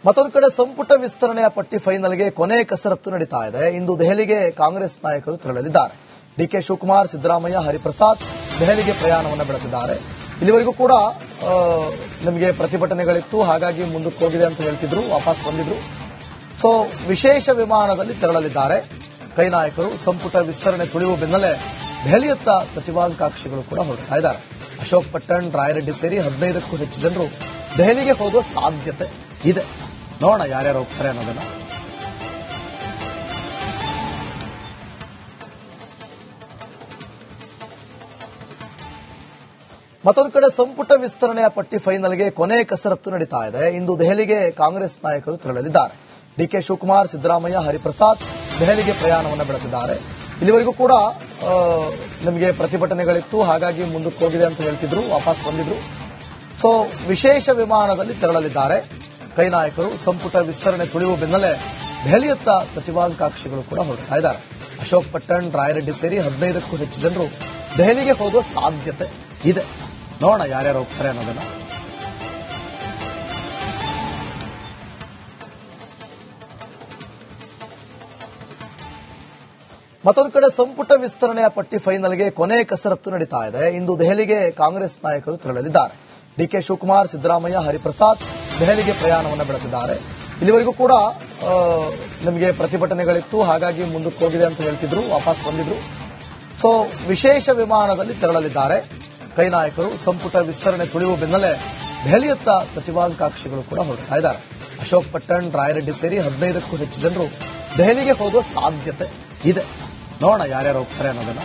ಮತ್ತೊಂದು ಕಡೆ ಸಂಪುಟ ವಿಸ್ತರಣೆಯ ಪಟ್ಟಿ ಫೈನಲ್ಗೆ ಕೊನೆ ಕಸರತ್ತು ನಡೀತಾ ಇದೆ. ಇಂದು ದೆಹಲಿಗೆ ಕಾಂಗ್ರೆಸ್ ನಾಯಕರು ತೆರಳಲಿದ್ದಾರೆ. ಡಿಕೆ ಶಿವಕುಮಾರ್, ಸಿದ್ದರಾಮಯ್ಯ, ಹರಿಪ್ರಸಾದ್ ದೆಹಲಿಗೆ ಪ್ರಯಾಣವನ್ನು ಬೆಳೆಸಿದ್ದಾರೆ. ಇಲ್ಲಿವರೆಗೂ ಕೂಡ ನಮಗೆ ಪ್ರತಿಭಟನೆಗಳಿತ್ತು, ಹಾಗಾಗಿ ಮುಂದಕ್ಕೆ ಹೋಗಿದೆ ಅಂತ ಹೇಳ್ತಿದ್ರು, ವಾಪಸ್ ಬಂದಿದ್ರು. ಸೊ ವಿಶೇಷ ವಿಮಾನದಲ್ಲಿ ತೆರಳಲಿದ್ದಾರೆ ಕೈ ನಾಯಕರು. ಸಂಪುಟ ವಿಸ್ತರಣೆ ಸುಳಿವು ಬೆನ್ನಲ್ಲೇ ದೆಹಲಿಯತ್ತ ಸಚಿವಾಕಾಂಕ್ಷಿಗಳು ಕೂಡ ಹೊರಡ್ತಾ ಇದ್ದಾರೆ. ಅಶೋಕ್ ಪಟ್ಟಣ್, ರಾಯರೆಡ್ಡಿ ಸೇರಿ 15ಕ್ಕೂ ಹೆಚ್ಚು ಜನರು ದೆಹಲಿಗೆ ಹೋಗುವ ಸಾಧ್ಯತೆ ಇದೆ. ನೋಡೋಣ ಯಾರ್ಯಾರು ಹೋಗ್ತಾರೆ ಅನ್ನೋದನ್ನ. ಮತ್ತೊಂದು ಕಡೆ ಸಂಪುಟ ವಿಸ್ತರಣೆಯ ಪಟ್ಟಿ ಫೈನಲ್ಗೆ ಕೊನೆ ಕಸರತ್ತು ನಡೀತಾ ಇದೆ. ಇಂದು ದೆಹಲಿಗೆ ಕಾಂಗ್ರೆಸ್ ನಾಯಕರು ತೆರಳಲಿದ್ದಾರೆ. ಡಿಕೆ ಶಿವಕುಮಾರ್, ಸಿದ್ದರಾಮಯ್ಯ, ಹರಿಪ್ರಸಾದ್ ದೆಹಲಿಗೆ ಪ್ರಯಾಣವನ್ನು ಬೆಳೆಸಿದ್ದಾರೆ. ಇಲ್ಲಿವರೆಗೂ ಕೂಡ ನಮಗೆ ಪ್ರತಿಭಟನೆಗಳಿತ್ತು, ಹಾಗಾಗಿ ಮುಂದಕ್ಕೆ ಹೋಗಿದೆ ಅಂತ ಹೇಳ್ತಿದ್ರು, ವಾಪಸ್ ಬಂದಿದ್ರು. ಸೊ ವಿಶೇಷ ವಿಮಾನದಲ್ಲಿ ತೆರಳಲಿದ್ದಾರೆ ಕೈ ನಾಯಕರು. ಸಂಪುಟ ವಿಸ್ತರಣೆ ಸುಳಿವು ಬೆನ್ನಲ್ಲೇ ದೆಹಲಿಯತ್ತ ಸಚಿವಾಕಾಂಕ್ಷಿಗಳು ಕೂಡ ಹೊರಡ್ತಾ ಇದ್ದಾರೆ. ಅಶೋಕ್ ಪಟ್ಟಣ್, ರಾಯರೆಡ್ಡಿ ಸೇರಿ 15ಕ್ಕೂ ಹೆಚ್ಚು ಜನರು ದೆಹಲಿಗೆ ಹೋಗುವ ಸಾಧ್ಯತೆ ಇದೆ. ನೋಡೋಣ ಯಾರ್ಯಾರು ಹೋಗ್ತಾರೆ ಅನ್ನೋದನ್ನ. ಮತ್ತೊಂದು ಕಡೆ ಸಂಪುಟ ವಿಸ್ತರಣೆಯ ಪಟ್ಟಿ ಫೈನಲ್ಗೆ ಕೊನೆ ಕಸರತ್ತು ನಡೀತಾ ಇದೆ. ಇಂದು ದೆಹಲಿಗೆ ಕಾಂಗ್ರೆಸ್ ನಾಯಕರು ತೆರಳಲಿದ್ದಾರೆ. ಡಿಕೆ ಶಿವಕುಮಾರ್, ಸಿದ್ದರಾಮಯ್ಯ, ಹರಿಪ್ರಸಾದ್ ದೆಹಲಿಗೆ ಪ್ರಯಾಣವನ್ನು ಬೆಳೆಸಿದ್ದಾರೆ. ಇಲ್ಲಿವರೆಗೂ ಕೂಡ ನಮಗೆ ಪ್ರತಿಭಟನೆಗಳಿತ್ತು, ಹಾಗಾಗಿ ಮುಂದಕ್ಕೆ ಹೋಗಿದೆ ಅಂತ ಹೇಳ್ತಿದ್ರು, ವಾಪಸ್ ಬಂದಿದ್ರು. ಸೊ ವಿಶೇಷ ವಿಮಾನದಲ್ಲಿ ತೆರಳಲಿದ್ದಾರೆ ಕೈ ನಾಯಕರು. ಸಂಪುಟ ವಿಸ್ತರಣೆ ಸುಳಿವು ಬೆನ್ನಲ್ಲೇ ದೆಹಲಿಯತ್ತ ಸಚಿವಾಕಾಂಕ್ಷಿಗಳು ಕೂಡ ಹೊರಡ್ತಾ ಇದ್ದಾರೆ. ಅಶೋಕ್ ಪಟ್ಟಣ್, ರಾಯರೆಡ್ಡಿ ಸೇರಿ 15ಕ್ಕೂ ಹೆಚ್ಚು ಜನರು ದೆಹಲಿಗೆ ಹೋಗುವ ಸಾಧ್ಯತೆ ಇದೆ. ನೋಡೋಣ ಯಾರ್ಯಾರು ಹೋಗ್ತಾರೆ ಅನ್ನೋದನ್ನ.